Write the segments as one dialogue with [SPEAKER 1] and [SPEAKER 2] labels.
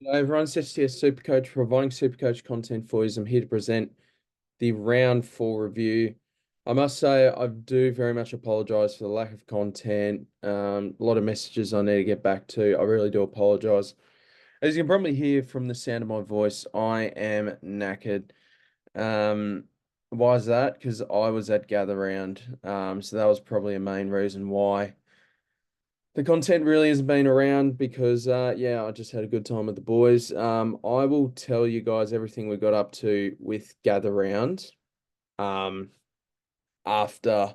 [SPEAKER 1] Hello everyone, it's SDS SuperCoach providing SuperCoach content for you. I'm here to present the round four review. I must say I do very much apologise for the lack of content. A lot of messages I need to get back to. I really do apologise. As you can probably hear from the sound of my voice, I am knackered. Um, why is that? Because I was at Gather Round. So that was probably a main reason why. The content really hasn't been around because, yeah, I just had a good time with the boys. I will tell you guys everything we got up to with Gather Round, um, after,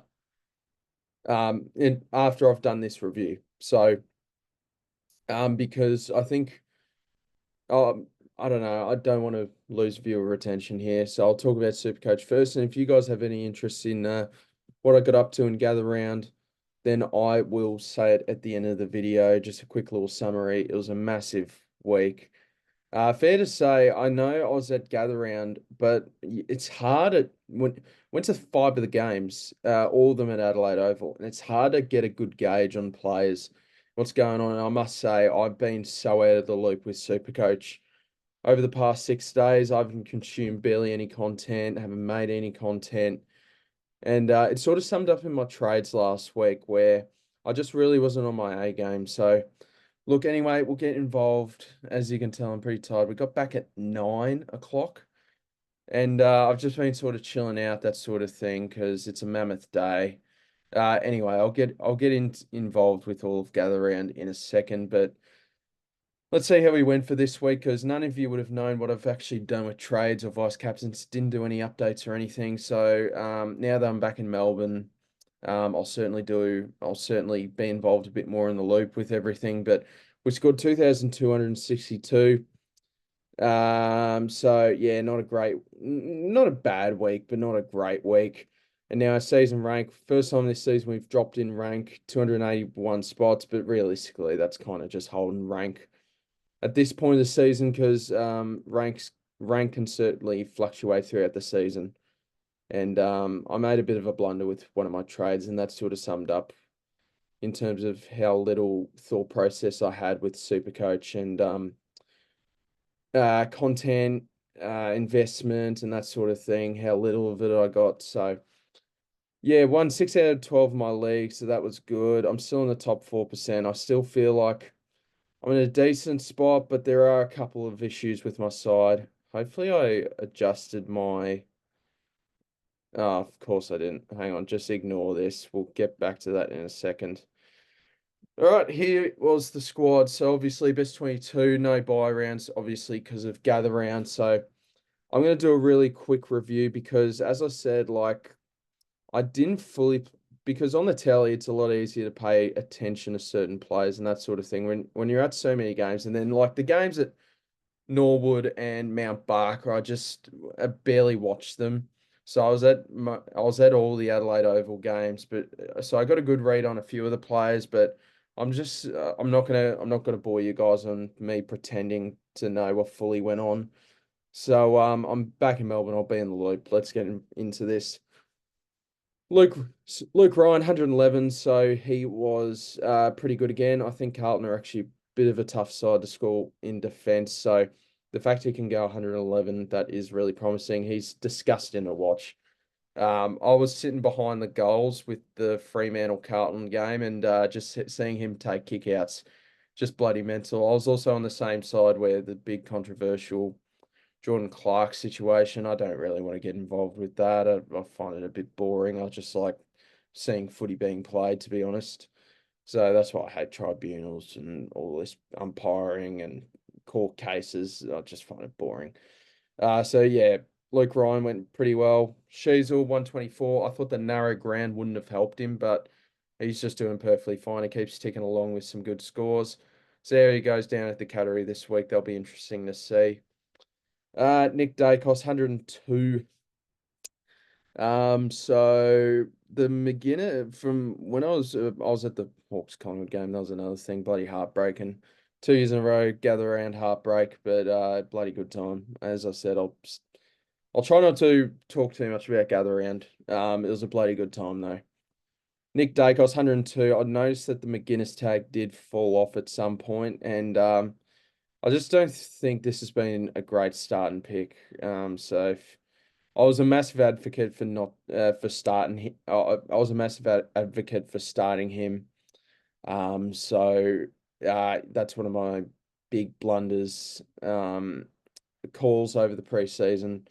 [SPEAKER 1] after I've done this review. So, because I think, um, I don't know, I don't want to lose viewer retention here. So I'll talk about Supercoach first. And if you guys have any interest in, what I got up to in Gather Round, then I will say it at the end of the video. Just a quick little summary. It was a massive week. Fair to say, I know I was at Gather Round, but it's hard at went to five of the games, all of them at Adelaide Oval, and it's hard to get a good gauge on players, what's going on. And I must say, I've been so out of the loop with Supercoach over the past 6 days. I haven't consumed barely any content, haven't made any content. And it sort of summed up in my trades last week where I just really wasn't on my A game. So, look, anyway, we'll get involved. As you can tell, I'm pretty tired. We got back at 9 o'clock, and I've just been sort of chilling out, that sort of thing, because it's a mammoth day. Anyway, I'll get involved with all of Gather Round in a second, but let's see how we went for this week, because none of you would have known what I've actually done with trades or vice captains. Didn't do any updates or anything. So now that I'm back in Melbourne, I'll certainly be involved a bit more in the loop with everything. But we scored 2,262. So yeah, not a bad week, but not a great week. And now our season rank, first time this season we've dropped in rank 281 spots, but realistically that's kind of just holding rank at this point of the season because rank can certainly fluctuate throughout the season. And I made a bit of a blunder with one of my trades, and that sort of summed up in terms of how little thought process I had with Supercoach and content, investment, and that sort of thing. How little of it I got. So yeah, won 6 out of 12 of my leagues, so that was good. I'm still in the top 4%. I still feel like I'm in a decent spot, but there are a couple of issues with my side. Hopefully, I adjusted my. Oh, of course I didn't. Hang on, just ignore this. We'll get back to that in a second. All right, here was the squad. So obviously, best 22, no buy rounds, obviously because of gather rounds. So I'm going to do a really quick review because, as I said, like I didn't fully because on the telly it's a lot easier to pay attention to certain players and that sort of thing when you're at so many games, and then like the games at Norwood and Mount Barker, I barely watched them. So I was at all the Adelaide Oval games, but so I got a good read on a few of the players, but I'm not gonna bore you guys on me pretending to know what fully went on. So I'm back in Melbourne. I'll be in the loop. Let's get into this. Luke Luke Ryan, 111, so he was pretty good again. I think Carlton are actually a bit of a tough side to score in defence, so the fact he can go 111, that is really promising. He's disgusting to watch. I was sitting behind the goals with the Fremantle Carlton game and just seeing him take kickouts, just bloody mental. I was also on the same side where the big controversial Jordan Clark situation. I don't really want to get involved with that. I find it a bit boring. I just like seeing footy being played, to be honest. So that's why I hate tribunals and all this umpiring and court cases. I just find it boring. So yeah, Luke Ryan went pretty well. Sheasel 124. I thought the narrow ground wouldn't have helped him, but he's just doing perfectly fine. He keeps ticking along with some good scores. So there he goes down at the category this week. That'll be interesting to see. Nick Dacos, 102. So the McGinnis from when I was at the Hawks Collingwood game, that was another thing, bloody heartbreaking. 2 years in a row, gather around heartbreak, but bloody good time. As I said, I'll try not to talk too much about gather around. It was a bloody good time though. Nick Dacos, 102. I noticed that the McGinnis tag did fall off at some point, and I just don't think this has been a great starting pick. So I was a massive advocate for not for starting him. I was a massive advocate for starting him. So that's one of my big blunders. Calls over the preseason.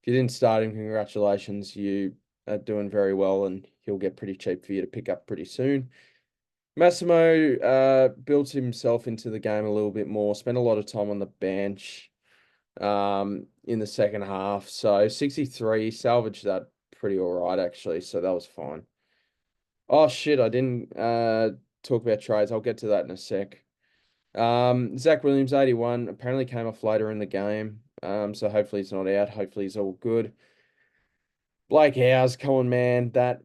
[SPEAKER 1] If you didn't start him, congratulations. You are doing very well, and he'll get pretty cheap for you to pick up pretty soon. Massimo built himself into the game a little bit more, spent a lot of time on the bench in the second half. So 63, salvaged that pretty all right, actually. So that was fine. Oh, shit, I didn't talk about trades. I'll get to that in a sec. Zach Williams, 81, apparently came off later in the game. So hopefully he's not out. Hopefully he's all good. Blake Howes, come on, man. That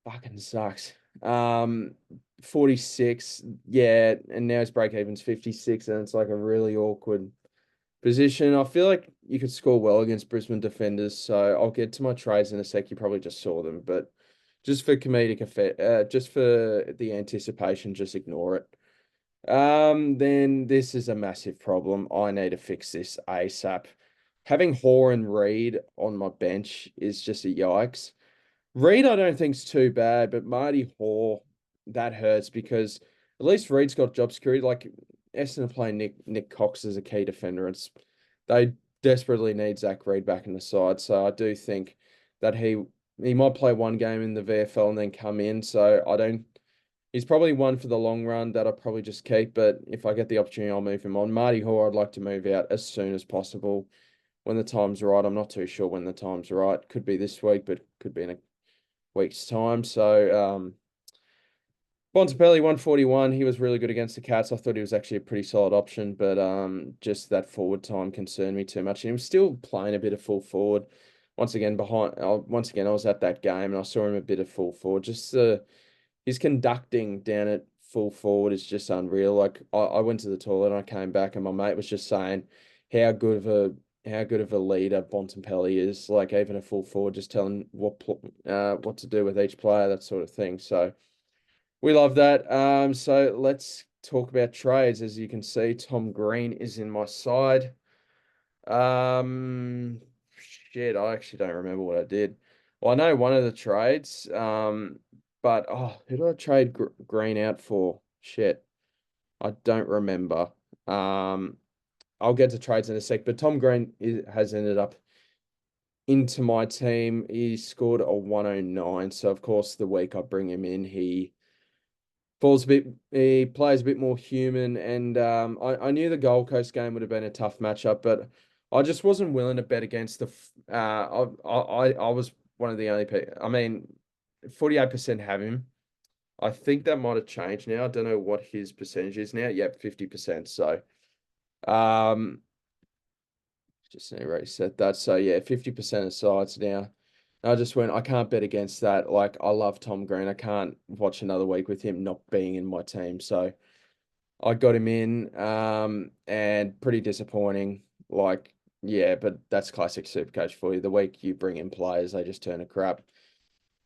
[SPEAKER 1] fucking sucks. 46, yeah, and now his break even's 56, and it's like a really awkward position. I feel like you could score well against Brisbane defenders, so I'll get to my trades in a sec. You probably just saw them, but just for comedic effect, just for the anticipation, just ignore it. Then this is a massive problem. I need to fix this ASAP. Having Hoare and Reed on my bench is just a yikes. Reed, I don't think's too bad, but Marty Hoare, that hurts because at least Reed's got job security. Like Essendon are playing Nick Cox as a key defender. They desperately need Zach Reed back in the side. So I do think that he might play one game in the VFL and then come in. So I don't. He's probably one for the long run that I'll probably just keep. But if I get the opportunity, I'll move him on. Marty Hoare, I'd like to move out as soon as possible when the time's right. I'm not too sure when the time's right. Could be this week, but could be in a week's time. So Bontempelli 141. He was really good against the Cats. I thought he was actually a pretty solid option, but just that forward time concerned me too much. And he was still playing a bit of full forward. Once again, I was at that game and I saw him a bit of full forward. Just his conducting down at full forward is just unreal. Like I went to the toilet and I came back and my mate was just saying how good of a leader Bontempelli is. Like even a full forward, just telling what to do with each player, that sort of thing. So we love that. So let's talk about trades. As you can see, Tom Green is in my side. Um, Shit, I actually don't remember what I did. Well, I know one of the trades. But who did I trade Green out for? Shit, I don't remember. Um, I'll get to trades in a sec. But Tom Green has ended up into my team. He scored a 109. So of course, the week I bring him in, he plays a bit more human, and I knew the Gold Coast game would have been a tough matchup, but I just wasn't willing to bet against I was one of the only people. I mean, 48% have him. I think that might have changed now. I don't know what his percentage is now. Yep, 50%. So um just need to reset that. So yeah, 50% of sides now. I just went, I can't bet against that. Like, I love Tom Green. I can't watch another week with him not being in my team. So I got him in, and pretty disappointing. Like, yeah, but that's classic Supercoach for you. The week you bring in players, they just turn to crap.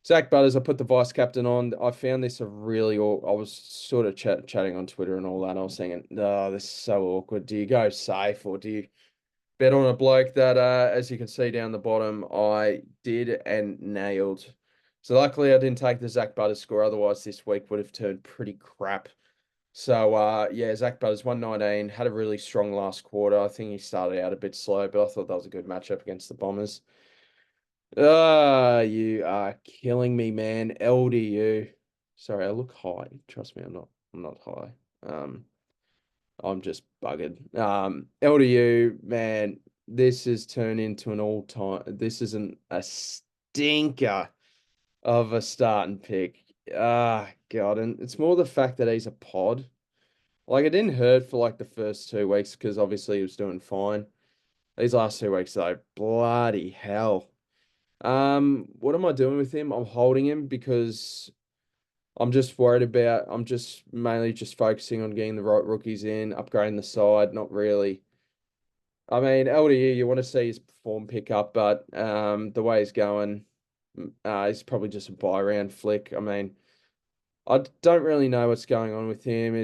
[SPEAKER 1] Zach Butters, I put the vice captain on. I found this I was sort of chatting on Twitter and all that. And I was thinking, oh, this is so awkward. Do you go safe or do you bet on a bloke that, as you can see down the bottom, I did and nailed. So luckily I didn't take the Zach Butters score. Otherwise this week would have turned pretty crap. So, yeah, Zach Butters, 119, had a really strong last quarter. I think he started out a bit slow, but I thought that was a good matchup against the Bombers. You are killing me, man. LDU. Sorry, I look high. Trust me, I'm not high. I'm just buggered. LDU, man, this has turned into an all-time. This isn't a stinker of a starting pick. God, and it's more the fact that he's a pod. Like, it didn't hurt for like the first 2 weeks because obviously he was doing fine. These last 2 weeks, though, bloody hell. What am I doing with him? I'm holding him because I'm just mainly just focusing on getting the right rookies in, upgrading the side, not really. I mean, LDU, you want to see his form pick up, but the way he's going, he's probably just a buy round flick. I mean, I don't really know what's going on with him.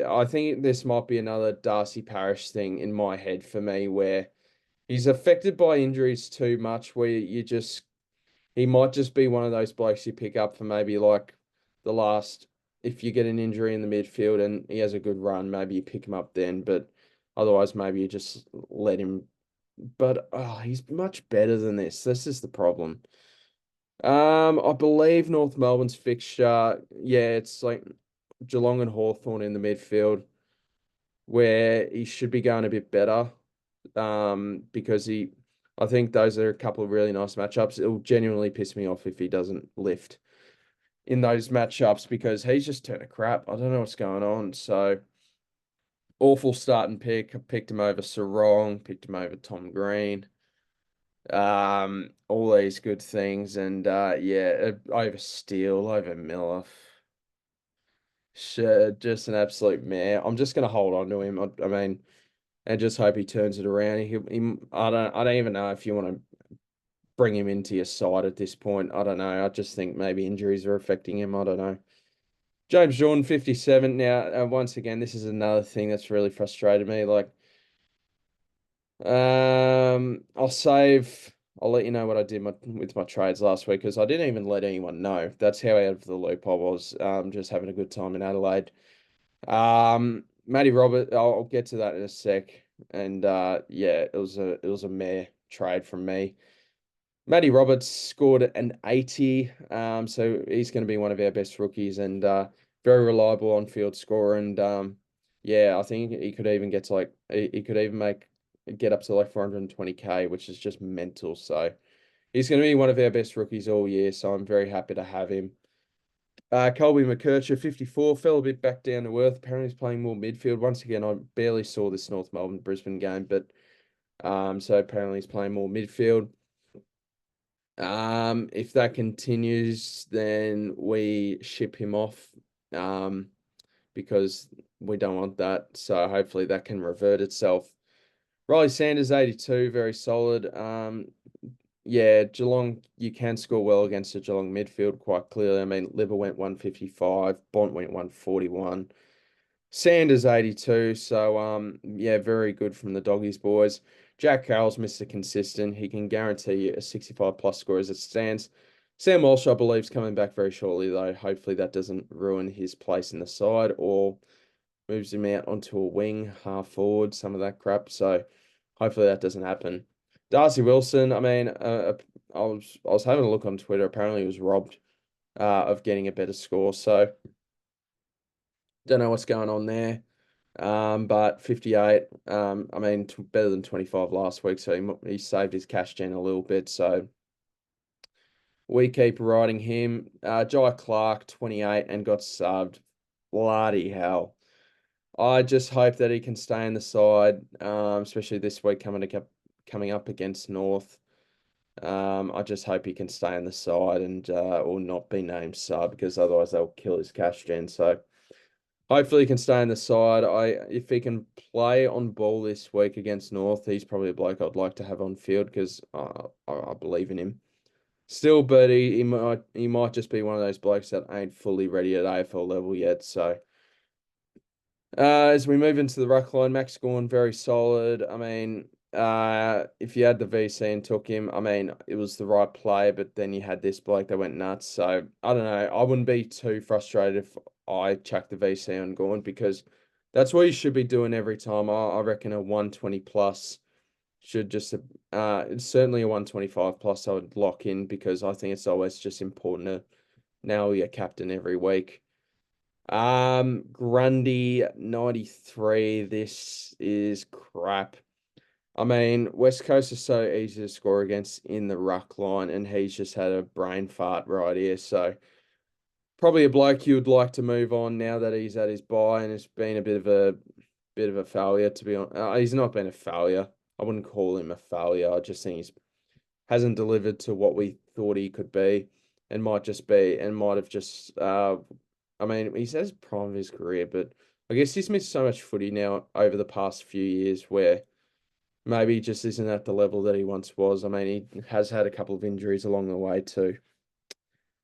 [SPEAKER 1] I think this might be another Darcy Parish thing in my head for me, where he's affected by injuries too much, where he might just be one of those blokes you pick up for maybe like the last, if you get an injury in the midfield and he has a good run, maybe you pick him up then, but otherwise maybe you just let him. But he's much better than this. This is the problem. I believe North Melbourne's fixture, yeah, it's like Geelong and Hawthorn in the midfield, where he should be going a bit better. Because I think those are a couple of really nice matchups. It'll genuinely piss me off if he doesn't lift in those matchups because he's just turned a crap. I don't know what's going on. So awful starting pick. I picked him over Sarong, picked him over Tom Green. All these good things, and yeah, over Steele, over Miller. Sure, just an absolute mare. I'm just gonna hold on to him. I mean, and just hope he turns it around. I don't even know if you want to bring him into your side at this point. I don't know. I just think maybe injuries are affecting him. I don't know. James Jordan, 57. Now, once again, this is another thing that's really frustrated me. Like, I'll save. I'll let you know what I did with my trades last week because I didn't even let anyone know. That's how out of the loop I was. Just having a good time in Adelaide. Matty Robert, I'll get to that in a sec. And yeah, it was a mare trade from me. Matty Roberts scored an 80. So he's going to be one of our best rookies and very reliable on field scorer. And yeah, I think he could even get to like he could even get up to like 420K, which is just mental. So he's going to be one of our best rookies all year. So I'm very happy to have him. Colby McKercher, 54, fell a bit back down to earth. Apparently, he's playing more midfield. Once again, I barely saw this North Melbourne Brisbane game, but so apparently he's playing more midfield. If that continues, then we ship him off. Because we don't want that. So hopefully that can revert itself. Riley Sanders, 82, very solid. Yeah, Geelong, you can score well against the Geelong midfield quite clearly. I mean, Libba went 155, Bont went 141. Sanders 82, so yeah, very good from the Doggies boys. Jack Carroll's Mr. Consistent. He can guarantee a 65 plus score as it stands. Sam Walsh, I believe, is coming back very shortly, though. Hopefully that doesn't ruin his place in the side or moves him out onto a wing, half forward, some of that crap. So hopefully that doesn't happen. Darcy Wilson, I mean, I was having a look on Twitter. Apparently he was robbed of getting a better score. So don't know what's going on there. But 58, I mean, better than 25 last week. So he saved his cash gen a little bit. So we keep riding him. Jai Clark, 28, and got subbed. Bloody hell. I just hope that he can stay in the side, especially this week coming up against North. I just hope he can stay in the side and or not be named sub because otherwise they'll kill his cash gen. So hopefully he can stay in the side. If he can play on ball this week against North, he's probably a bloke I'd like to have on field because I believe in him. Still, but he might just be one of those blokes that ain't fully ready at AFL level yet. So as we move into the ruck line, Max Gawn, very solid. I mean, if you had the VC and took him, I mean, it was the right play, but then you had this bloke that went nuts. So I don't know. I wouldn't be too frustrated if I chucked the VC on Gawn because that's what you should be doing every time. I reckon a 120 plus should just it's certainly a 125 plus I would lock in because I think it's always just important to nail your captain every week. Grundy 93. This is crap. I mean, West Coast is so easy to score against in the ruck line, and he's just had a brain fart right here. So probably a bloke you would like to move on now that he's at his bye, and it's been a bit of a failure to be honest. He's not been a failure. I wouldn't call him a failure. I just think he's hasn't delivered to what we thought he could be, and might have just. I mean, he's at his prime of his career, but I guess he's missed so much footy now over the past few years where maybe he just isn't at the level that he once was. I mean, he has had a couple of injuries along the way too.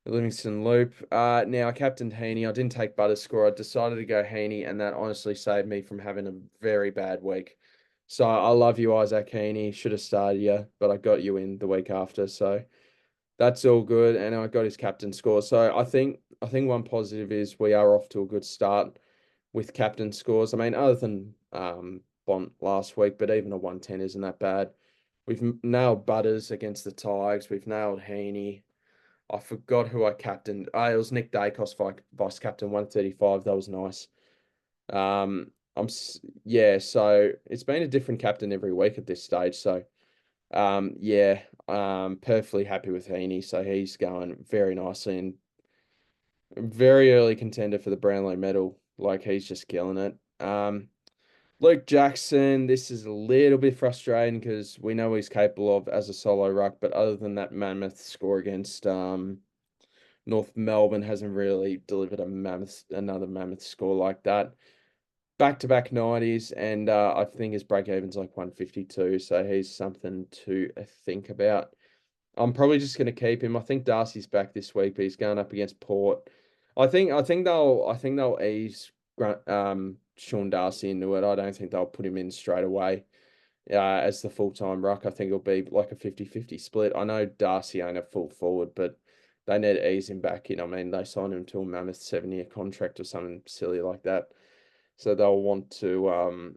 [SPEAKER 1] Livingston Loop. Now I captained Heaney. I didn't take Butterscore. I decided to go Heaney, and that honestly saved me from having a very bad week. So I love you, Isaac Heaney. Should have started you, but I got you in the week after. So that's all good. And I got his captain score. So I think one positive is we are off to a good start with captain scores. I mean, other than Bont last week, but even a 110 isn't that bad. We've nailed Butters against the Tigers. We've nailed Heaney. I forgot who I captained. It was Nick Dacos, vice captain, 135. That was nice. Yeah, so it's been a different captain every week at this stage. So yeah, perfectly happy with Heaney. So he's going very nicely and very early contender for the Brownlow medal. Like he's just killing it. Luke Jackson, this is a little bit frustrating because we know he's capable of as a solo ruck, but other than that mammoth score against North Melbourne hasn't really delivered another mammoth score like that. Back-to-back 90s, and I think his break even's like 152, so he's something to think about. I'm probably just going to keep him. I think Darcy's back this week, but he's going up against Port. I think they'll ease Sean Darcy into it. I don't think they'll put him in straight away as the full-time ruck. I think it'll be like a 50-50 split. I know Darcy ain't a full forward, but they need to ease him back in. I mean, they signed him to a mammoth 7-year contract or something silly like that. So they'll want to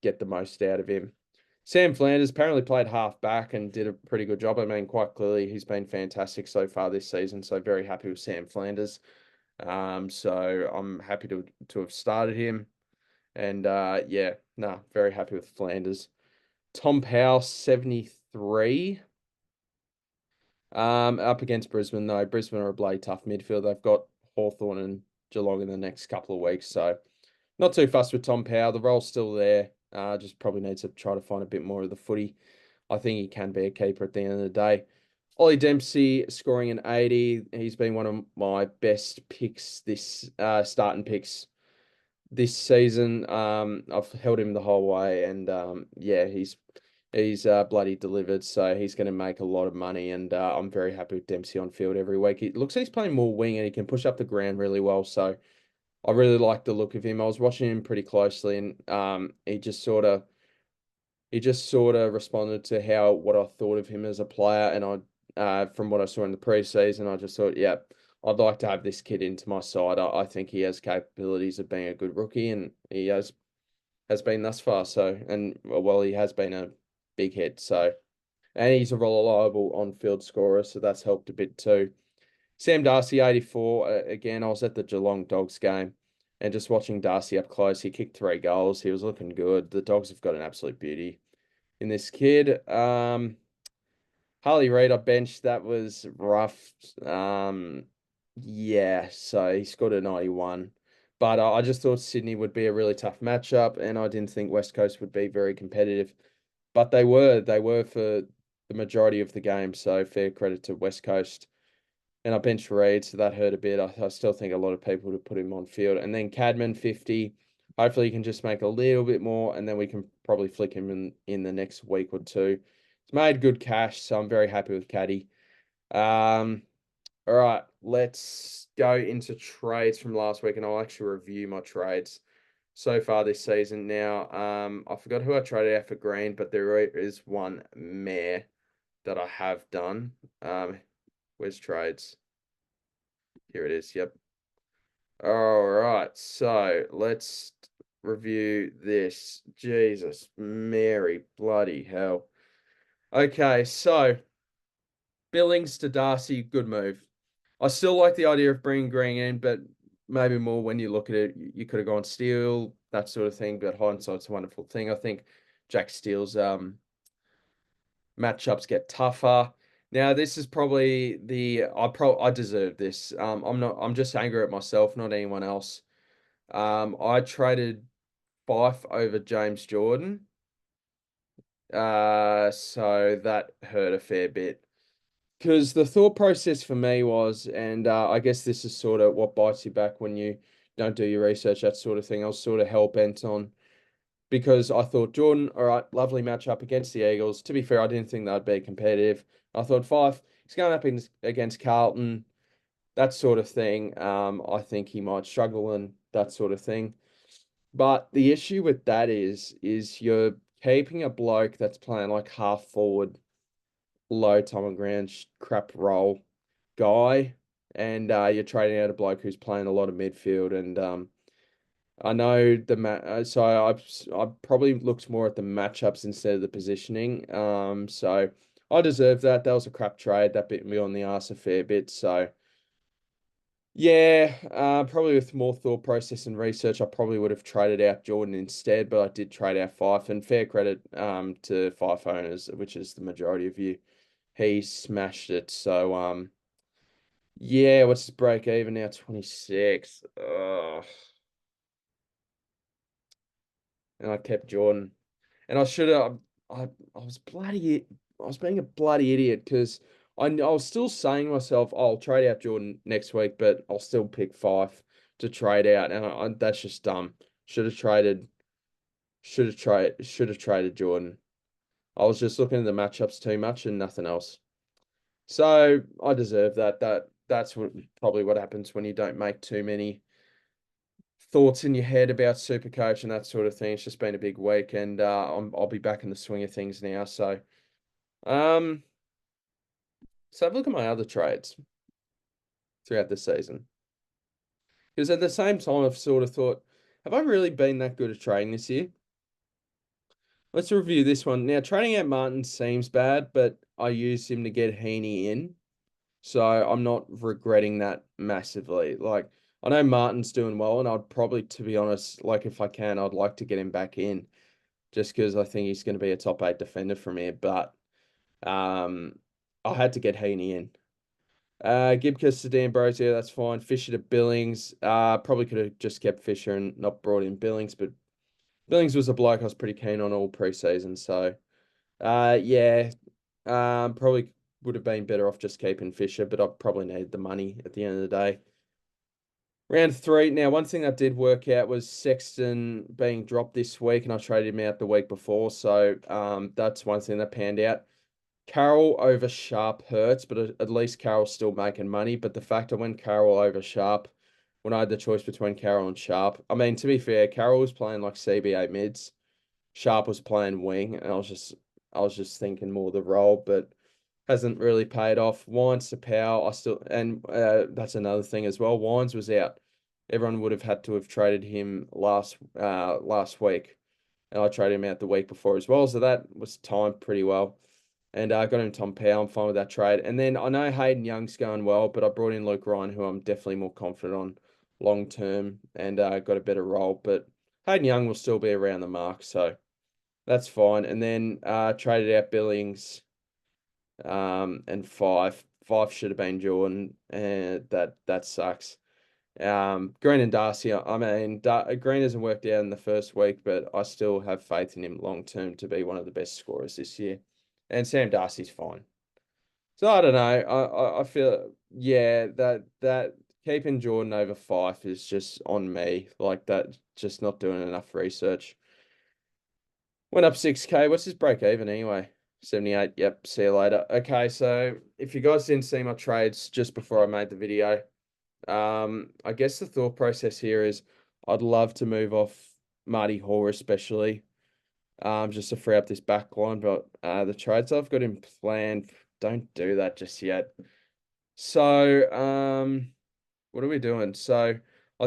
[SPEAKER 1] get the most out of him. Sam Flanders apparently played half back and did a pretty good job. I mean, quite clearly, he's been fantastic so far this season. So very happy with Sam Flanders. So I'm happy to have started him. And yeah, no, very happy with Flanders. Tom Powell, 73. Up against Brisbane, though. Brisbane are a bloody tough midfield. They've got Hawthorn and Geelong in the next couple of weeks. So not too fussed with Tom Powell. The role's still there. Just probably needs to try to find a bit more of the footy. I think he can be a keeper at the end of the day. Ollie Dempsey scoring an 80. He's been one of my best picks starting picks this season. I've held him the whole way, and yeah, he's bloody delivered. So he's going to make a lot of money, and I'm very happy with Dempsey on field every week. It looks like he's playing more wing, and he can push up the ground really well. So I really like the look of him. I was watching him pretty closely, and he just sort of responded to what I thought of him as a player, and from what I saw in the preseason, I just thought, yeah, I'd like to have this kid into my side. I think he has capabilities of being a good rookie, and he has been thus far. So, and well, he has been a big hit. So, and he's a reliable on-field scorer, so that's helped a bit too. Sam Darcy, 84. Again, I was at the Geelong Dogs game and just watching Darcy up close. He kicked 3 goals. He was looking good. The Dogs have got an absolute beauty in this kid. Harley Reid, I benched. That was rough. Yeah, so he scored a 91. But I just thought Sydney would be a really tough matchup, and I didn't think West Coast would be very competitive. But they were. They were for the majority of the game, so fair credit to West Coast. And I benched Reid, so that hurt a bit. I still think a lot of people would put him on field. And then Cadman, 50. Hopefully he can just make a little bit more, and then we can probably flick him in the next week or two. He's made good cash, so I'm very happy with Caddy. All right, let's go into trades from last week, and I'll actually review my trades so far this season. Now, I forgot who I traded out for Green, but there is one Mare that I have done. Where's trades? Here it is. Yep. All right, so let's review this. Jesus, Mary, bloody hell. Okay, so Billings to Darcy, good move. I still like the idea of bringing Green in, but maybe more when you look at it, you could have gone Steele, that sort of thing. But hindsight's a wonderful thing. I think Jack Steele's matchups get tougher. Now, this is probably I deserve this. I'm just angry at myself, not anyone else. I traded Fife over James Jordan. So that hurt a fair bit. Because the thought process for me was, and I guess this is sort of what bites you back when you don't do your research, that sort of thing. I was sort of hell bent on, because I thought Jordan, all right, lovely matchup against the Eagles. To be fair, I didn't think they'd be competitive. I thought Fife, he's going up against Carlton. that sort of thing. I think he might struggle and that sort of thing. But the issue with that is you're keeping a bloke that's playing like half forward, low time on ground, crap role guy, and you're trading out a bloke who's playing a lot of midfield. And I know so I probably looked more at the matchups instead of the positioning. So I deserve that. That was a crap trade that bit me on the arse a fair bit. So yeah, probably with more thought process and research, I probably would have traded out Jordan instead, but I did trade out Fife, and fair credit to Fife owners, which is the majority of you. He smashed it. So yeah, what's his break even now? 26. And I kept Jordan. And I should have I was I was being a bloody idiot because I was still saying to myself, oh, I'll trade out Jordan next week, but I'll still pick Fife to trade out, and that's just dumb. Should have traded should have traded Jordan. I was just looking at the matchups too much and nothing else. So I deserve that. That's probably what happens when you don't make too many thoughts in your head about SuperCoach and that sort of thing. It's just been a big week, and I'll be back in the swing of things now. So, um, have a look at my other trades throughout the season. Because at the same time, I've sort of thought, have I really been that good at trading this year? Let's review this one. Now, trading out Martin seems bad, but I used him to get Heaney in. So I'm not regretting that massively. Like, I know Martin's doing well, and I'd probably, to be honest, like if I can, I'd like to get him back in just because I think he's going to be a top 8 defender from here. But I had to get Heaney in. Gibcus to D'Ambrosio, that's fine. Fisher to Billings. Probably could have just kept Fisher and not brought in Billings, but Billings was a bloke I was pretty keen on all preseason. So, yeah, probably would have been better off just keeping Fisher, but I probably needed the money at the end of the day. Round 3. Now, one thing that did work out was Sexton being dropped this week, and I traded him out the week before. So, that's one thing that panned out. Carroll over Sharp hurts, but at least Carroll's still making money. But the fact I went Carroll over Sharp when I had the choice between Carroll and Sharp, I mean, to be fair, Carroll was playing like CB8 mids, Sharp was playing wing, and I was just thinking more the role, but hasn't really paid off. Wines to Powell, and that's another thing as well. Wines was out. Everyone would have had to have traded him last week, and I traded him out the week before as well. So that was timed pretty well. And I got him Tom Powell. I'm fine with that trade. And then I know Hayden Young's going well, but I brought in Luke Ryan, who I'm definitely more confident on long term, and got a better role. But Hayden Young will still be around the mark, so that's fine. And then traded out Billings and Five. Five should have been Jordan, and that sucks. Green and Darcy, I mean, Green hasn't worked out in the first week, but I still have faith in him long term to be one of the best scorers this year. And Sam Darcy's fine. So I don't know. I feel yeah that keeping Jordan over Fife is just on me. Like that, just not doing enough research. Went up 6K. What's his break even anyway? 78. Yep. See you later. Okay, so if you guys didn't see my trades just before I made the video, I guess the thought process here is I'd love to move off Marty Hall especially, just to free up this back line, but the trades I've got in plan don't do that just yet. So, what are we doing? So, I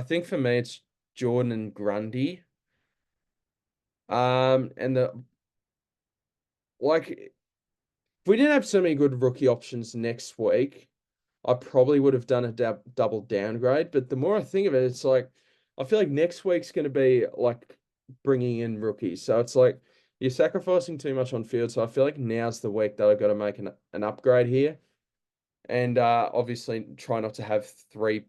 [SPEAKER 1] think for me it's Jordan and Grundy. And if we didn't have so many good rookie options next week, I probably would have done a double downgrade. But the more I think of it, it's like I feel like next week's going to be like bringing in rookies. So it's like you're sacrificing too much on field. So I feel like now's the week that I've got to make an upgrade here. And obviously try not to have 3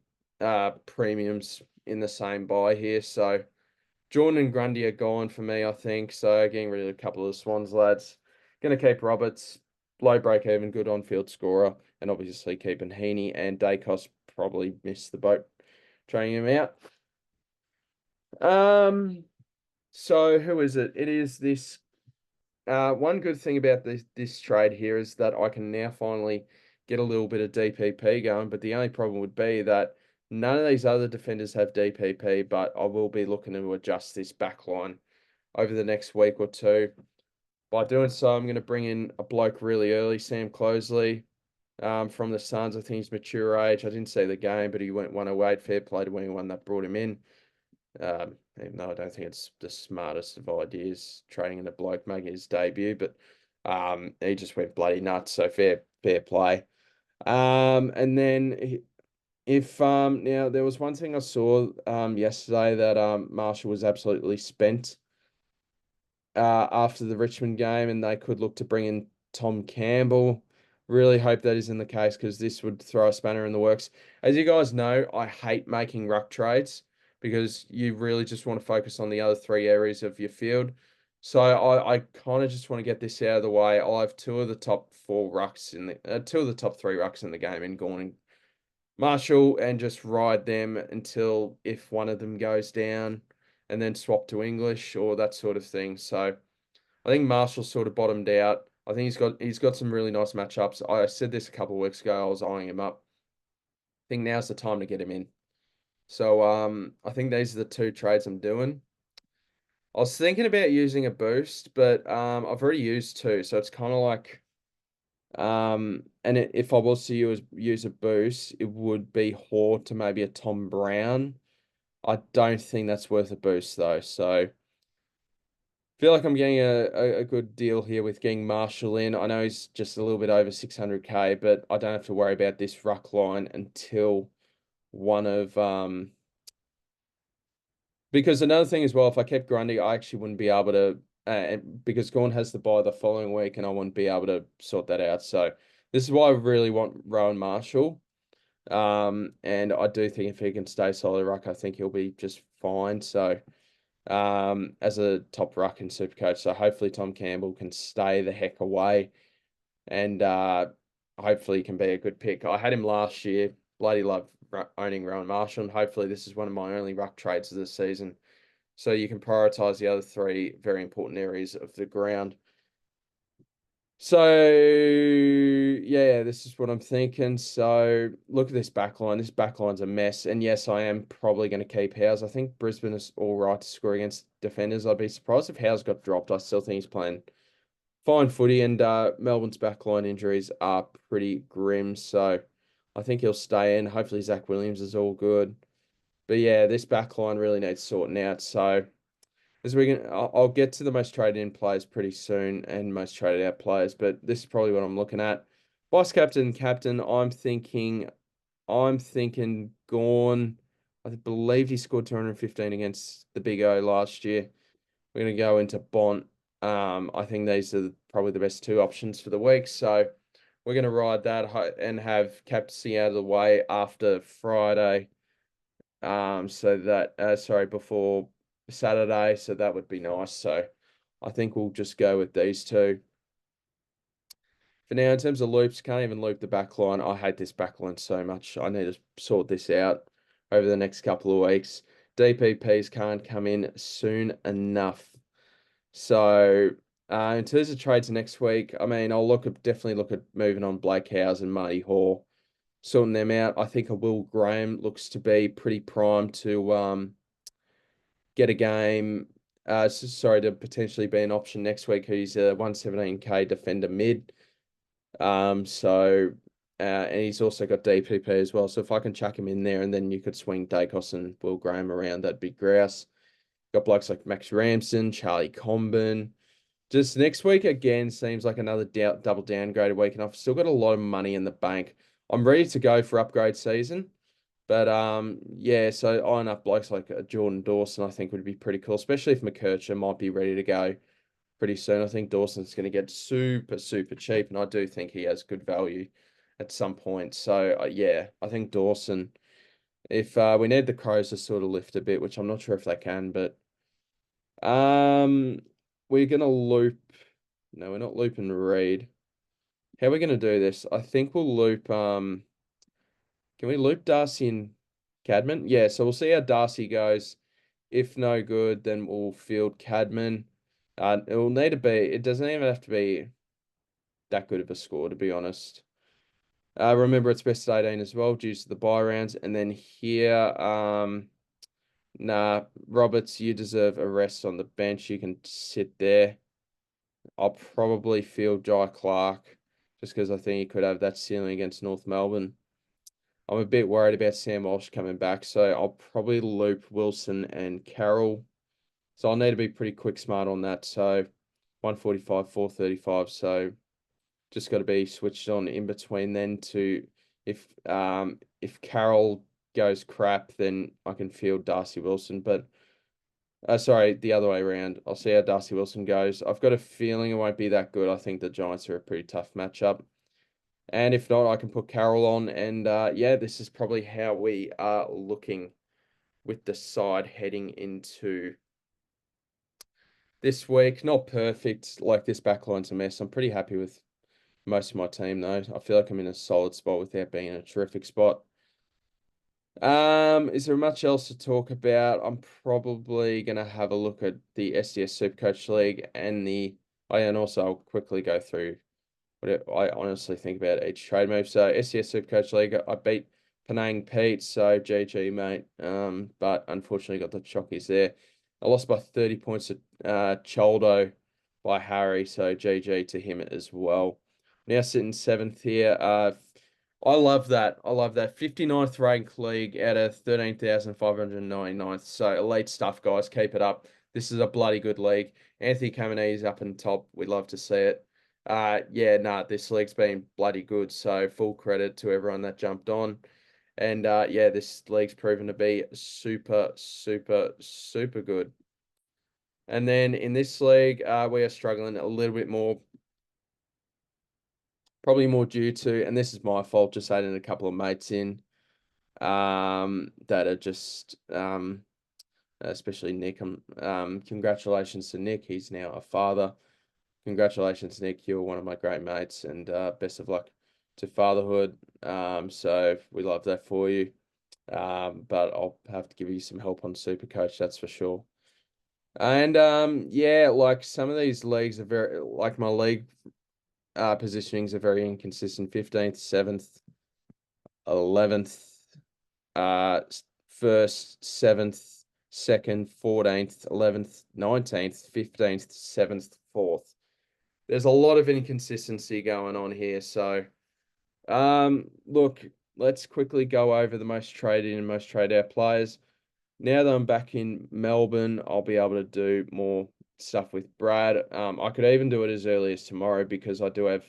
[SPEAKER 1] premiums in the same buy here. So Jordan and Grundy are gone for me, I think. So getting rid of a couple of the Swans lads. Going to keep Roberts, low break even, good on field scorer, and obviously keeping Heaney and Dacos probably missed the boat trading him out. So who is it? It is this. One good thing about this trade here is that I can now finally get a little bit of DPP going. But the only problem would be that none of these other defenders have DPP, but I will be looking to adjust this back line over the next week or two. By doing so, I'm going to bring in a bloke really early, Sam Closeley, from the Suns. I think he's mature age. I didn't see the game, but he went 108. Fair play to anyone that brought him in. Even though I don't think it's the smartest of ideas, trading in a bloke making his debut, but he just went bloody nuts. So fair play. And then if now there was one thing I saw yesterday that Marshall was absolutely spent after the Richmond game, and they could look to bring in Tom Campbell. Really hope that isn't the case, because this would throw a spanner in the works. As you guys know, I hate making ruck trades because you really just want to focus on the other three areas of your field. So I kind of just want to get this out of the way. I have two of the top four rucks in the two of the top three rucks in the game in Gawn and Marshall, and just ride them until if one of them goes down, and then swap to English or that sort of thing. So I think Marshall's sort of bottomed out. I think he's got some really nice matchups. I said this a couple of weeks ago. I was eyeing him up. I think now's the time to get him in. So I think these are the two trades I'm doing. I was thinking about using a boost, but I've already used two, so it's kind of like if I was to use a boost, it would be Hoare to maybe a Tom Brown. I don't think that's worth a boost though, so feel like I'm getting a good deal here with getting Marshall in. I know he's just a little bit over 600k, but I don't have to worry about this ruck line until one of because another thing as well, if I kept Grundy, I actually wouldn't be able to because Gawn has the bye the following week, and I wouldn't be able to sort that out. So this is why I really want Rowan Marshall. And I do think if he can stay solid ruck, I think he'll be just fine. So as a top ruck in SuperCoach. So hopefully Tom Campbell can stay the heck away, and hopefully he can be a good pick. I had him last year. Bloody love owning Rowan Marshall, and hopefully this is one of my only ruck trades of the season. So you can prioritize the other three very important areas of the ground. So yeah, this is what I'm thinking. So look at this backline. This backline's a mess. And yes, I am probably going to keep Howes. I think Brisbane is all right to score against defenders. I'd be surprised if Howes got dropped. I still think he's playing fine footy, and Melbourne's backline injuries are pretty grim. So I think he'll stay in. Hopefully Zach Williams is all good. But yeah, this backline really needs sorting out. So as we can, I'll get to the most traded in players pretty soon and most traded out players, but this is probably what I'm looking at. Vice captain, I'm thinking Gawn. I believe he scored 215 against the Big O last year. We're going to go into Bont. I think these are probably the best two options for the week. So we're going to ride that and have captaincy out of the way after Friday. So that, before Saturday. So that would be nice. So I think we'll just go with these two. For now, in terms of loops, can't even loop the back line. I hate this back line so much. I need to sort this out over the next couple of weeks. DPPs can't come in soon enough. So in terms of trades next week, I mean, definitely look at moving on Blake Howes and Marty Hall, sorting them out. I think a Will Graham looks to be pretty primed to get a game. To potentially be an option next week. He's a 117k defender mid. And he's also got DPP as well. So if I can chuck him in there, and then you could swing Dacos and Will Graham around, that'd be grouse. Got blokes like Max Ramsden, Charlie Comben. Just next week again seems like another double downgraded week, and I've still got a lot of money in the bank. I'm ready to go for upgrade season. But yeah, so eyeing up blokes like Jordan Dawson, I think would be pretty cool, especially if McKercher might be ready to go pretty soon. I think Dawson's going to get super, super cheap, and I do think he has good value at some point. So yeah, I think Dawson, if we need the Crows to sort of lift a bit, which I'm not sure if they can, but we're going to loop. No, we're not looping Reed. How are we going to do this? I think we'll loop can we loop Darcy and Cadman? Yeah, so we'll see how Darcy goes. If no good, then we'll field Cadman. It will need to be, it doesn't even have to be that good of a score, to be honest. Remember, it's best 18 as well, due to the bye rounds. And then here, nah, Roberts, you deserve a rest on the bench. You can sit there. I'll probably feel Jai Clark just because I think he could have that ceiling against North Melbourne. I'm a bit worried about Sam Walsh coming back, so I'll probably loop Wilson and Carroll. So I'll need to be pretty quick smart on that. So 145, 435. So just got to be switched on in between then to if Carroll goes crap, then I can field Darcy Wilson. But sorry, the other way around. I'll see how Darcy Wilson goes. I've got a feeling it won't be that good. I think the Giants are a pretty tough matchup. And if not, I can put Carroll on. And yeah, this is probably how we are looking with the side heading into this week. Not perfect. Like, this backline's a mess. I'm pretty happy with most of my team, though. I feel like I'm in a solid spot without being in a terrific spot. Is there much else to talk about? I'm probably gonna have a look at the SDS SuperCoach League and also I'll quickly go through what I honestly think about each trade move. So SDS SuperCoach League, I beat Penang Pete, so GG, mate. But unfortunately got the chockies there. I lost by 30 points to Choldo by Harry, so GG to him as well. Now sitting seventh here. I love that. I love that. 59th ranked league out of 13,599th. So elite stuff, guys. Keep it up. This is a bloody good league. Anthony Caminiti's up in top. We'd love to see it. Yeah, nah, this league's been bloody good. So full credit to everyone that jumped on. And yeah, this league's proven to be super, super, super good. And then in this league, we are struggling a little bit more. Probably more due to, and this is my fault, just adding a couple of mates in that are just especially Nick. Congratulations to Nick. He's now a father. Congratulations, Nick. You're one of my great mates, and best of luck to fatherhood. So we love that for you. But I'll have to give you some help on SuperCoach, that's for sure. And yeah, like some of these leagues are very, like my league positionings are very inconsistent. 15th, 7th, 11th, first, 7th, second, 14th, 11th, 19th, 15th, 7th, 4th. There's a lot of inconsistency going on here. So, look, let's quickly go over the most traded and most traded out players. Now that I'm back in Melbourne, I'll be able to do more stuff with Brad. I could even do it as early as tomorrow because I do have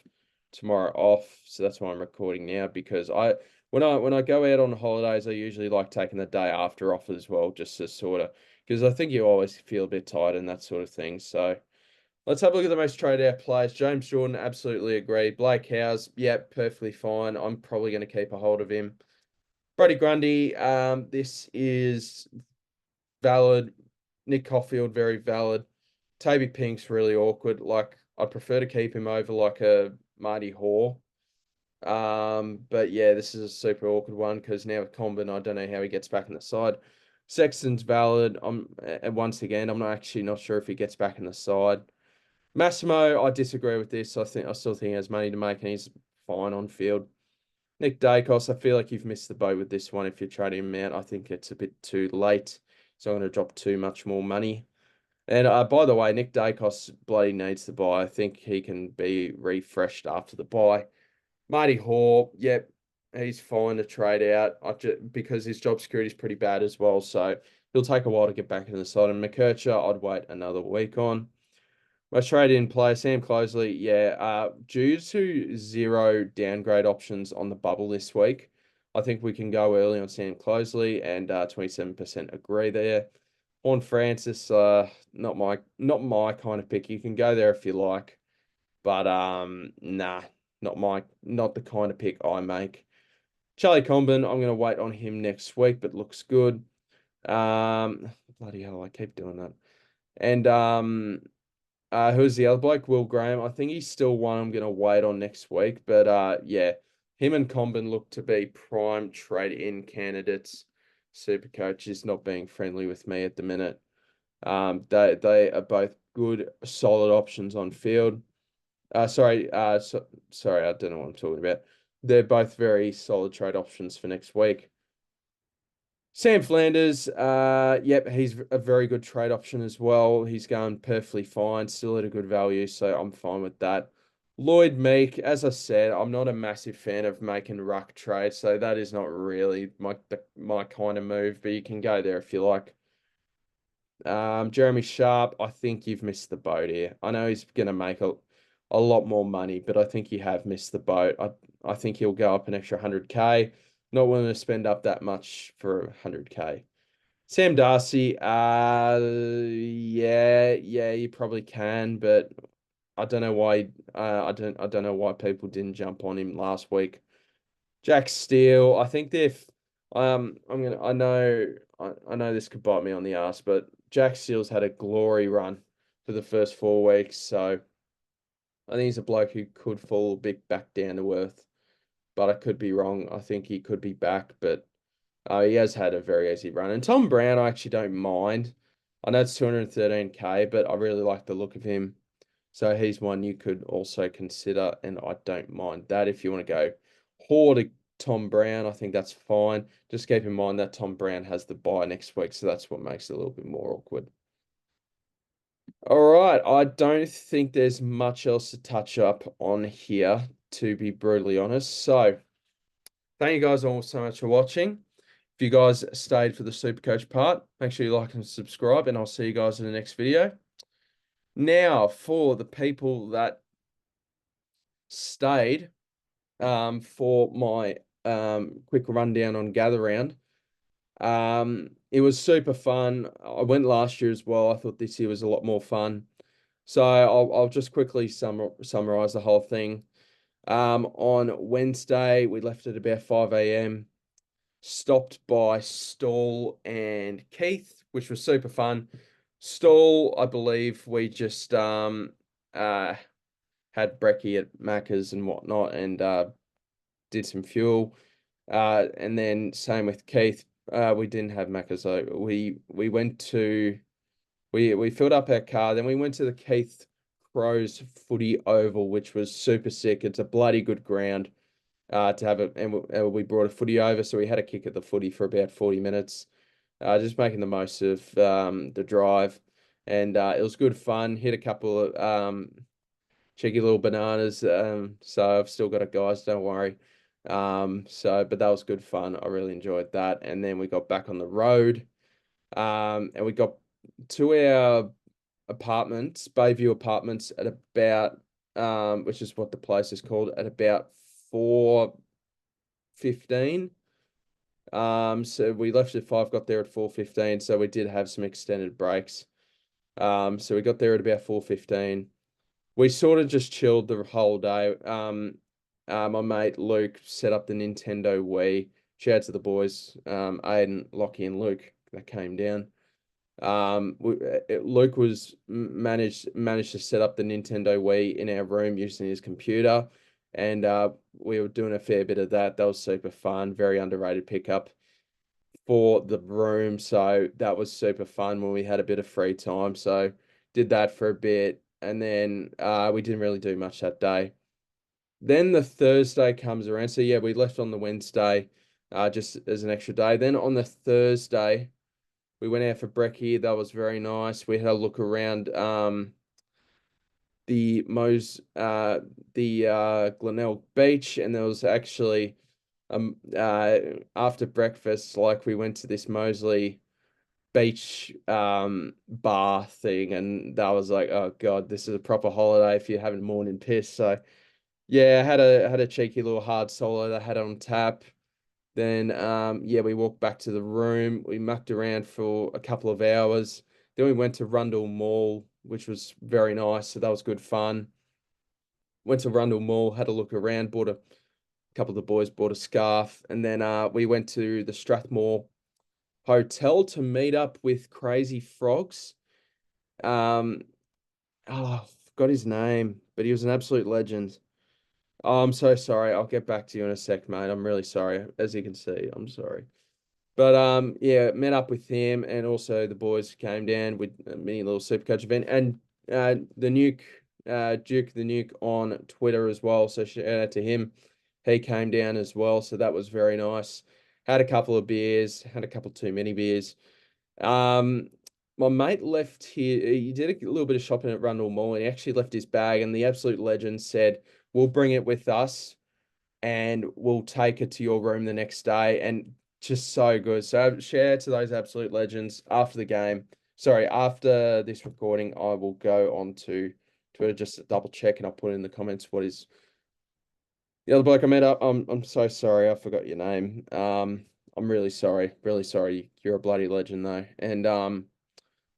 [SPEAKER 1] tomorrow off. So that's why I'm recording now, because when I go out on holidays, I usually like taking the day after off as well, just to sort of, because I think you always feel a bit tired and that sort of thing. So let's have a look at the most traded out players. James Jordan, absolutely agree. Blake Howes, yeah, perfectly fine. I'm probably going to keep a hold of him. Brady Grundy, this is valid. Nick Caulfield, very valid. Toby Pink's really awkward. Like, I'd prefer to keep him over like a Marty Hoare. But yeah, this is a super awkward one because now with Combin, I don't know how he gets back in the side. Sexton's valid. And once again, I'm not sure if he gets back in the side. Massimo, I disagree with this. I still think he has money to make and he's fine on field. Nick Dacos, I feel like you've missed the boat with this one if you're trading him out. I think it's a bit too late. So I'm going to drop too much more money. And by the way, Nick Dacos bloody needs the buy. I think he can be refreshed after the buy. Marty Hoare, yep, he's fine to trade out because his job security is pretty bad as well. So he'll take a while to get back into the side. And McKercher, I'd wait another week on. My trade-in player, Sam Closley, yeah, due to 0 downgrade options on the bubble this week, I think we can go early on Sam Closley, and 27% agree there. Horn Francis, not my kind of pick. You can go there if you like, but nah, not the kind of pick I make. Charlie Combin, I'm gonna wait on him next week, but looks good. Bloody hell, I keep doing that. And who's the other bloke? Will Graham. I think he's still one I'm gonna wait on next week. But yeah, him and Combin look to be prime trade-in candidates. SuperCoach is not being friendly with me at the minute. They are both good, solid options on field. Sorry, I don't know what I'm talking about. they're both very solid trade options for next week. Sam Flanders, yep, he's a very good trade option as well. He's going perfectly fine, still at a good value, so I'm fine with that. Lloyd Meek, as I said, I'm not a massive fan of making ruck trades, so that is not really my kind of move, but you can go there if you like. Jeremy Sharp, I think you've missed the boat here. I know he's going to make a lot more money, but I think you have missed the boat. I think he'll go up an extra 100K. Not willing to spend up that much for 100K. Sam Darcy, yeah, you probably can, but I don't know why. I don't know why people didn't jump on him last week. Jack Steele, I think I know this could bite me on the ass, but Jack Steele's had a glory run for the first 4 weeks, so I think he's a bloke who could fall a bit back down to earth, but I could be wrong. I think he could be back, but he has had a very easy run. And Tom Brown, I actually don't mind. I know it's 213K, but I really like the look of him. So he's one you could also consider, and I don't mind that. If you want to go hoard Tom Brown, I think that's fine. Just keep in mind that Tom Brown has the bye next week, so that's what makes it a little bit more awkward. All right, I don't think there's much else to touch up on here, to be brutally honest. So thank you guys all so much for watching. If you guys stayed for the SuperCoach part, make sure you like and subscribe, and I'll see you guys in the next video. Now, for the people that stayed for my quick rundown on Gather Round, it was super fun. I went last year as well. I thought this year was a lot more fun. So I'll just quickly summarize the whole thing. On Wednesday, we left at about 5 a.m. Stopped by Stall and Keith, which was super fun. Stall, I believe we just had brekkie at Macca's and whatnot, and did some fuel. And then same with Keith. We didn't have Macca's, so we went to we filled up our car. Then we went to the Keith Crows Footy Oval, which was super sick. It's a bloody good ground to have it, and we brought a footy over, so we had a kick at the footy for about 40 minutes, just making the most of the drive, and it was good fun. Hit a couple of cheeky little bananas, so I've still got it, guys, don't worry. But that was good fun. I really enjoyed that, and then we got back on the road, and we got to our apartments, Bayview Apartments, at about which is what the place is called, at about 4:15. So we left at 5, got there at 4:15. So we did have some extended breaks. So we got there at about 4:15. We sort of just chilled the whole day. My mate Luke set up the Nintendo Wii. Shout out to the boys, Aiden, Lockie, and Luke that came down. Luke was managed to set up the Nintendo Wii in our room using his computer, and we were doing a fair bit of that. That was super fun, very underrated pickup for the room. So that was super fun when we had a bit of free time. So did that for a bit, and then we didn't really do much that day. Then the Thursday comes around. So yeah, we left on the Wednesday, just as an extra day. Then on the Thursday, we went out for brekkie. That was very nice. We had a look around the Glenelg Beach, and there was actually after breakfast, like, we went to this Moseley beach bar thing, and that was like, oh god, this is a proper holiday if you're having morning piss. So yeah, I had a cheeky little hard solo that I had on tap. Then yeah, we walked back to the room. We mucked around for a couple of hours. Then we went to Rundle Mall, which was very nice. So that was good fun. Went to Rundle Mall, had a look around, bought a couple of the boys bought a scarf, and then we went to the Strathmore Hotel to meet up with Crazy Frogs. Oh, I forgot his name, but he was an absolute legend. Oh, I'm so sorry. I'll get back to you in a sec, mate. I'm really sorry. As you can see, I'm sorry. But yeah, met up with him, and also the boys came down with a mini little SuperCoach event, and the Nuke, Duke the Nuke on Twitter as well. So shout out to him. He came down as well, so that was very nice. Had a couple of beers, had a couple too many beers. Um, my mate left here. He did a little bit of shopping at Rundle Mall, and he actually left his bag. And the absolute legend said, "We'll bring it with us, and we'll take it to your room the next day." And just so good. So share to those absolute legends after the game. Sorry, after this recording, I will go on to Twitter just to double check, and I'll put in the comments what is the other bloke I met up. I'm so sorry, I forgot your name. I'm really sorry, really sorry. You're a bloody legend though. And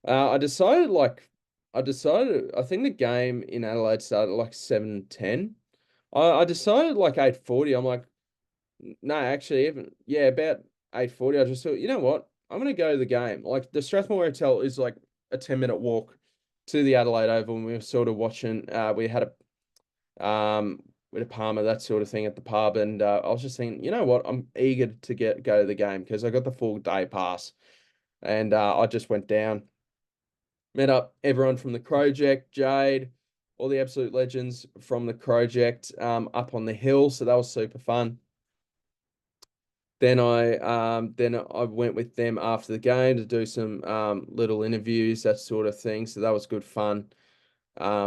[SPEAKER 1] I decided I think the game in Adelaide started at like 7:10. I decided like 8:40. I'm like, no, actually, even yeah, about 8:40. I just thought, you know what? I'm gonna go to the game. Like the Strathmore Hotel is like a 10-minute walk to the Adelaide Oval, and we were sort of watching. We had with a Palmer, that sort of thing at the pub, and I was just thinking, you know what? I'm eager to go to the game because I got the full day pass, and I just went down, met up everyone from the Project, Jade, all the absolute legends from the Project, up on the hill, so that was super fun. Then I went with them after the game to do some little interviews, that sort of thing. So that was good fun.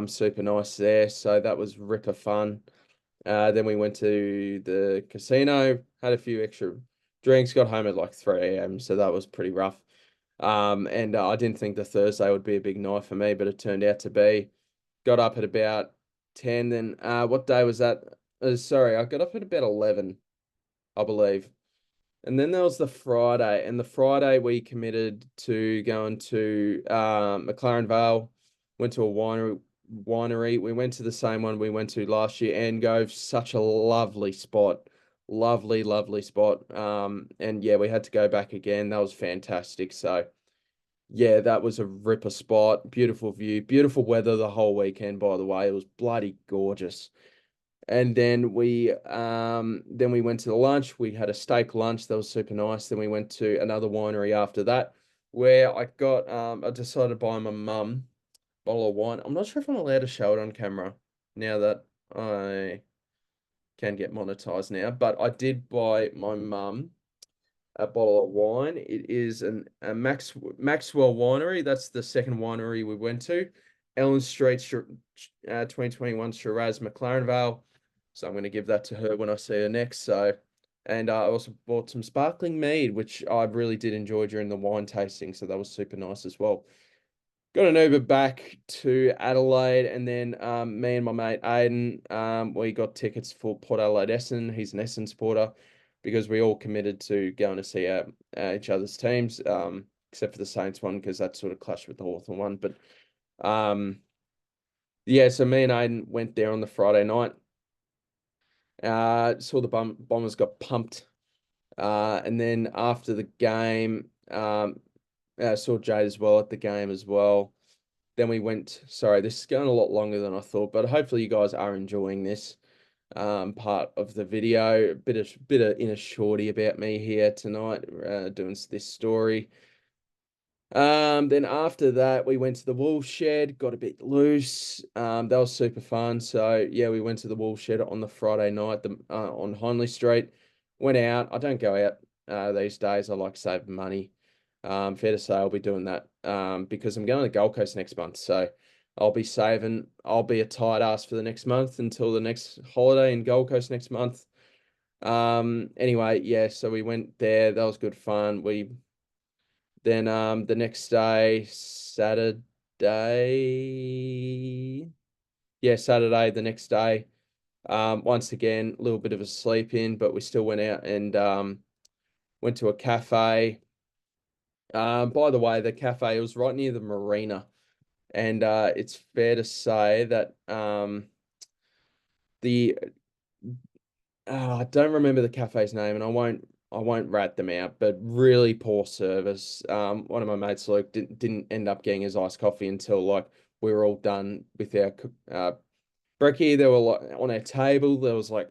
[SPEAKER 1] Super nice there. So that was ripper fun. Then we went to the casino, had a few extra drinks, got home at like 3 a.m. So that was pretty rough. And I didn't think the Thursday would be a big night for me, but it turned out to be. Got up at about 10. Then what day was that? Sorry, I got up at about 11, I believe. And then there was the Friday, and the Friday we committed to going to McLaren Vale, went to a winery. We went to the same one we went to last year, and Gove, such a lovely spot. Lovely, lovely spot. And yeah, we had to go back again. That was fantastic. So yeah, that was a ripper spot. Beautiful view, beautiful weather the whole weekend, by the way. It was bloody gorgeous. And then we went to the lunch. We had a steak lunch that was super nice. Then we went to another winery after that, where I decided to buy my mum a bottle of wine. I'm not sure if I'm allowed to show it on camera now that I can get monetized now, but I did buy my mum a bottle of wine. It is a Maxwell Winery. That's the second winery we went to. Ellen Street, 2021 Shiraz McLaren Vale. So I'm going to give that to her when I see her next. So, and I also bought some sparkling mead, which I really did enjoy during the wine tasting. So that was super nice as well. Got an Uber back to Adelaide, and then me and my mate Aiden, we got tickets for Port Adelaide Essendon. He's an Essendon supporter because we all committed to going to see each other's teams, except for the Saints one because that sort of clashed with the Hawthorn one. But yeah, so me and Aiden went there on the Friday night. Saw the Bombers got pumped, and then after the game, saw Jade as well at the game as well. Then we went, sorry, this is going a lot longer than I thought, but hopefully you guys are enjoying this part of the video. A bit of inner shorty about me here tonight, doing this story. Then after that, we went to the wool shed, got a bit loose. That was super fun. So yeah, we went to the wool shed on the Friday night, on Hindley Street. Went out. I don't go out these days. I like saving money. Fair to say, I'll be doing that because I'm going to the Gold Coast next month. So I'll be saving. I'll be a tight ass for the next month until the next holiday in Gold Coast next month. Anyway, yeah, so we went there. That was good fun. Then the next day, Saturday, Saturday, the next day, once again, a little bit of a sleep in, but we still went out and went to a cafe. By the way, the cafe was right near the marina, and it's fair to say that the I don't remember the cafe's name, and I won't rat them out, but really poor service. One of my mates, Luke, didn't end up getting his iced coffee until like we were all done with our brekkie. There were like on our table, there was like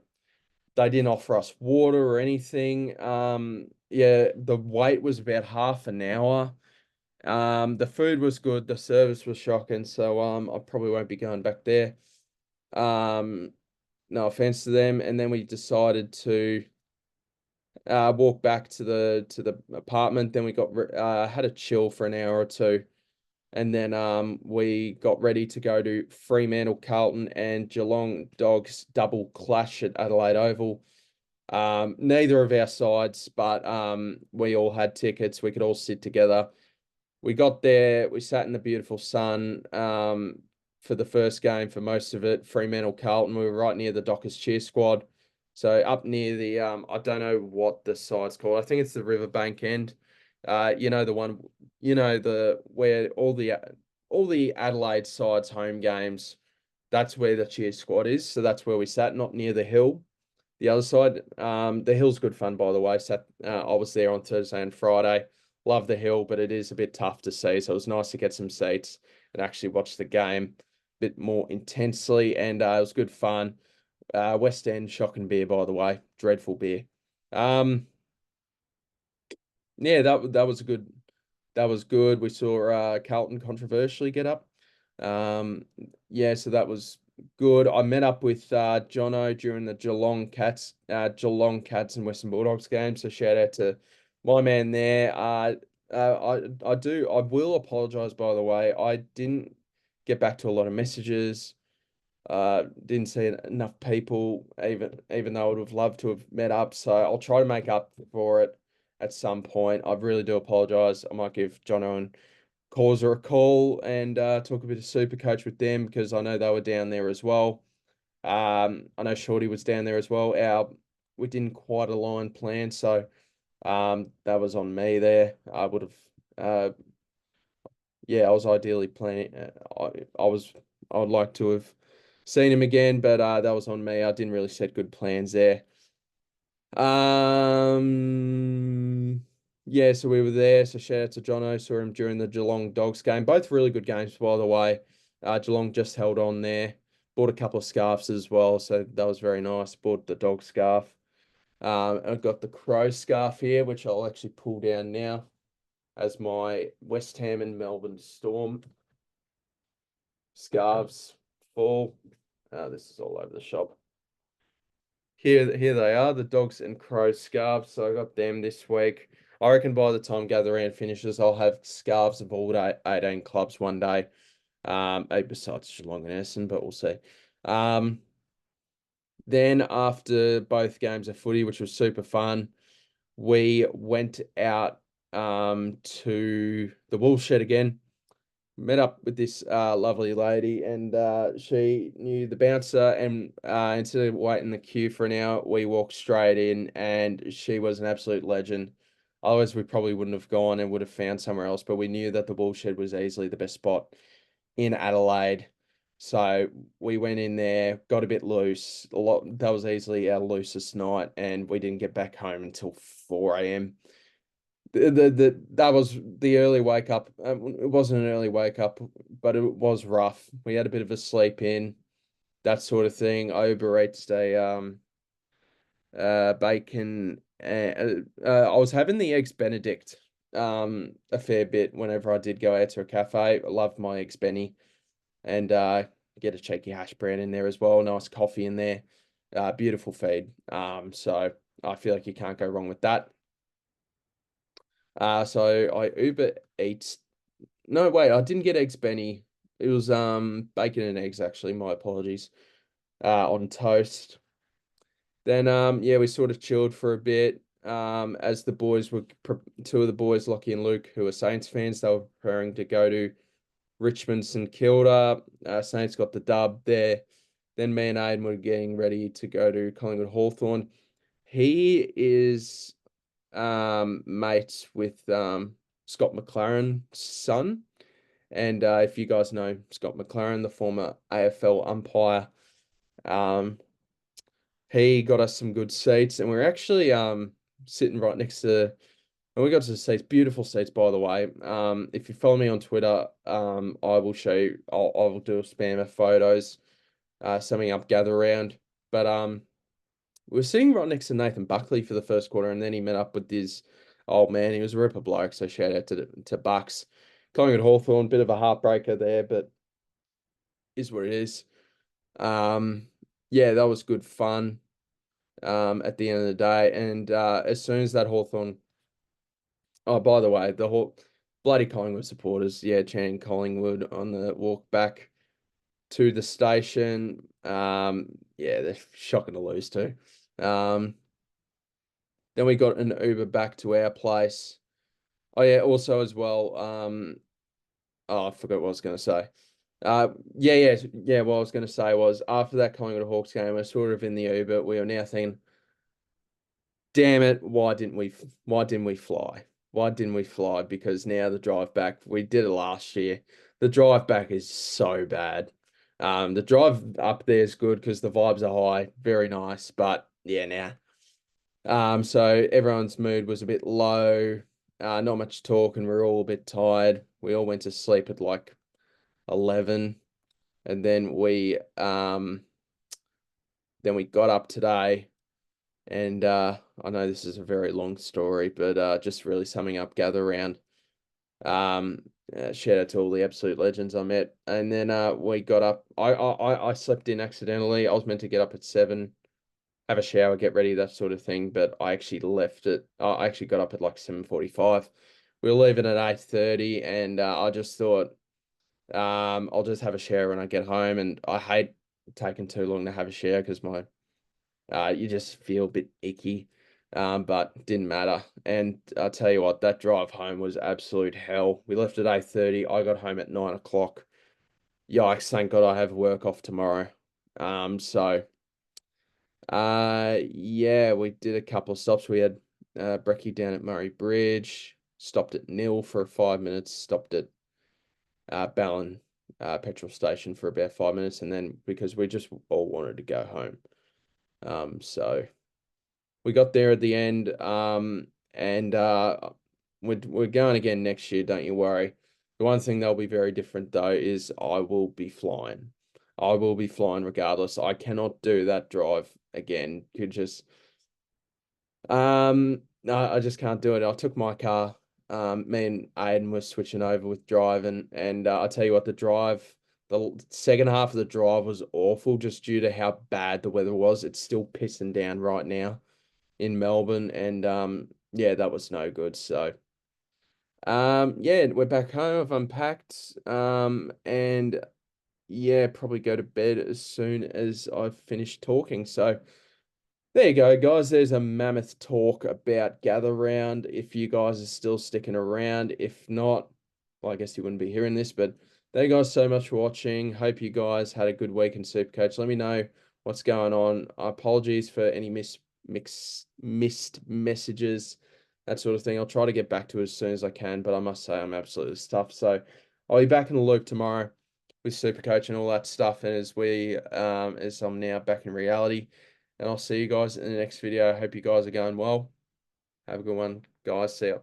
[SPEAKER 1] they didn't offer us water or anything. Yeah, the wait was about half an hour. The food was good, the service was shocking, so I probably won't be going back there. no offense to them. And then we decided to walk back to the apartment. Then we got had a chill for an hour or two, and then we got ready to go to Fremantle Carlton and Geelong Dogs double clash at Adelaide Oval. Neither of our sides, but we all had tickets. We could all sit together. We got there. We sat in the beautiful sun for the first game for most of it. Fremantle Carlton. We were right near the Dockers cheer squad. So up near the I don't know what the side's called. I think it's the Riverbank end. You know the one. You know the where all the Adelaide sides home games. That's where the cheer squad is. So that's where we sat, not near the hill. The other side, the hill's good fun, by the way. Sat, I was there on Thursday and Friday. Love the hill, but it is a bit tough to see. So it was nice to get some seats and actually watch the game a bit more intensely. And it was good fun. West End shocking beer, by the way. Dreadful beer. Um, yeah, that was a good. That was good. We saw Carlton controversially get up. Um, yeah, so that was good. I met up with Jono during the Geelong Cats and Western Bulldogs game. So shout out to my man there. I will apologize, by the way. I didn't get back to a lot of messages. Didn't see enough people, even though I would have loved to have met up. So I'll try to make up for it at some point. I really do apologize. I might give Jono and Causer a call and talk a bit of SuperCoach with them because I know they were down there as well. I know Shorty was down there as well. We didn't quite align plans, so that was on me there. I would have, yeah, I was ideally planning. I would like to have seen him again, but that was on me. I didn't really set good plans there. Yeah, so we were there. So shout out to Jono. Saw him during the Geelong Dogs game. Both really good games, by the way. Geelong just held on there. Bought a couple of scarves as well, so that was very nice. Bought the dog scarf. I've got the Crow scarf here, which I'll actually pull down now as my West Ham and Melbourne Storm scarves fall. This is all over the shop. Here they are, the Dogs and Crows scarves. So I got them this week. I reckon by the time Gather Round finishes, I'll have scarves of all 18 clubs one day. Maybe besides Geelong and Essendon, but we'll see. Then after both games of footy, which was super fun, we went out to the Woolshed again. Met up with this lovely lady, and she knew the bouncer, and instead of waiting in the queue for an hour, we walked straight in, and she was an absolute legend. Otherwise, we probably wouldn't have gone and would have found somewhere else, but we knew that the Woolshed was easily the best spot in Adelaide. So we went in there, got a bit loose. That was easily our loosest night, and we didn't get back home until 4 a.m. That was the early wake up. It wasn't an early wake up, but it was rough. We had a bit of a sleep in, that sort of thing. I Uber Eats bacon. I was having the eggs Benedict a fair bit whenever I did go out to a cafe. I loved my eggs Benny, and get a cheeky hash brown in there as well. Nice coffee in there. Beautiful feed. So I feel like you can't go wrong with that. So I Uber Eats. No, wait, I didn't get eggs Benny. It was bacon and eggs actually. My apologies. On toast. Then yeah, we sort of chilled for a bit. As the boys were two of the boys, Lockie and Luke, who are Saints fans, they were preparing to go to Richmond St Kilda. Saints got the dub there. Then me and Aiden were getting ready to go to Collingwood Hawthorn. He is mates with Scott McLaren's son. And if you guys know Scott McLaren, the former AFL umpire, he got us some good seats, and we're actually sitting right next to. And we got to the seats, beautiful seats, by the way. If you follow me on Twitter, I will show you. I will do a spam of photos, summing up Gather Round. But we were sitting right next to Nathan Buckley for the first quarter, and then he met up with his old man. He was a ripper bloke, so shout out to Bucks. Collingwood Hawthorn, bit of a heartbreaker there, but is what it is. yeah, that was good fun. At the end of the day, and as soon as that Hawthorn. Oh, by the way, the whole bloody Collingwood supporters, yeah, chanting Collingwood on the walk back to the station. Yeah, they're shocking to lose to. Um, then we got an Uber back to our place. Oh yeah, also as well. Oh, I forgot what I was going to say. Yeah. What I was going to say was after that Collingwood Hawks game, we're sort of in the Uber. We were now thinking, damn it, why didn't we fly? Why didn't we fly? Because now the drive back, we did it last year. The drive back is so bad. The drive up there is good because the vibes are high, very nice. But yeah, now. So everyone's mood was a bit low, not much talk, and we're all a bit tired. We all went to sleep at like 11, and then we got up today. And I know this is a very long story, but just really summing up, gather around. Shout out to all the absolute legends I met. And then we got up. I slept in accidentally. I was meant to get up at 7, have a shower, get ready, that sort of thing. But I actually left it. I actually got up at like 7:45. We were leaving at 8:30, and I just thought, I'll just have a shower when I get home. And I hate taking too long to have a shower because you just feel a bit icky, but didn't matter. And I'll tell you what, that drive home was absolute hell. We left at 8:30. I got home at 9 o'clock. Yikes, thank God I have work off tomorrow. So yeah, we did a couple of stops. We had brekkie down at Murray Bridge, stopped at Nil for 5 minutes, stopped at Ballon petrol station for about 5 minutes, and then because we just all wanted to go home. So we got there at the end, and we're going again next year, don't you worry. The one thing that'll be very different though is I will be flying. I will be flying regardless. I cannot do that drive again. No, I just can't do it. I took my car. Me and Aiden were switching over with driving, and I tell you what, the second half of the drive was awful just due to how bad the weather was. It's still pissing down right now in Melbourne, and yeah, that was no good. So yeah, we're back home. I've unpacked, and yeah, probably go to bed as soon as I've finished talking. So there you go, guys. There's a mammoth talk about Gather Round. If you guys are still sticking around, if not, well, I guess you wouldn't be hearing this. But thank you guys so much for watching. Hope you guys had a good week in SuperCoach. Let me know what's going on. Apologies for any missed messages, that sort of thing. I'll try to get back to it as soon as I can, but I must say I'm absolutely stuffed. So I'll be back in the loop tomorrow with SuperCoach and all that stuff. And as I'm now back in reality. And I'll see you guys in the next video. I hope you guys are going well. Have a good one, guys. See ya.